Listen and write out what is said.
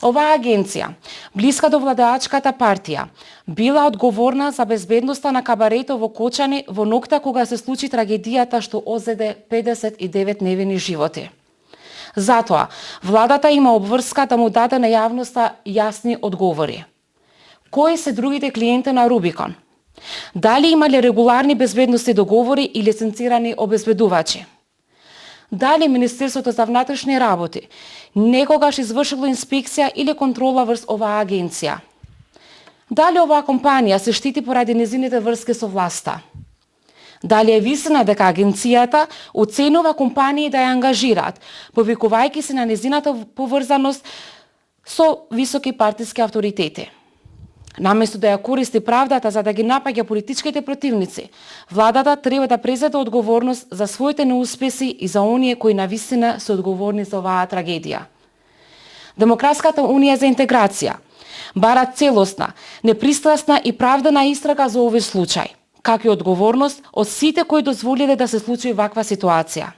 Оваа агенција, блиска до владеачката партија, била одговорна за безбедноста на кабаретот во Кочани во ноќта кога се случи трагедијата што одзеде 59 невини животи. Затоа, владата има обврска да му даде на јавноста јасни одговори. Кои се другите клиенти на Рубикон? Дали имале регуларни безбедности договори и лиценцирани обезбедувачи? Дали Министерството за внатрешни работи некогаш извршило инспекција или контрола врз оваа агенција? Дали оваа компанија се штити поради незините врски со власта? Дали е вистина дека агенцијата оценува компании да ја ангажираат, повикувајќи се на незината поврзаност со високи партиски авторитети? Наместо да ја користи правдата за да ги напаѓа политичките противници, владата треба да презеде одговорност за своите неуспеси и за оние кои навистина се одговорни за оваа трагедија. Демократската унија за интеграција бара целосна, непристрасна и правдана истрага за овој случај, како и одговорност од сите кои дозволиле да се случи ваква ситуација.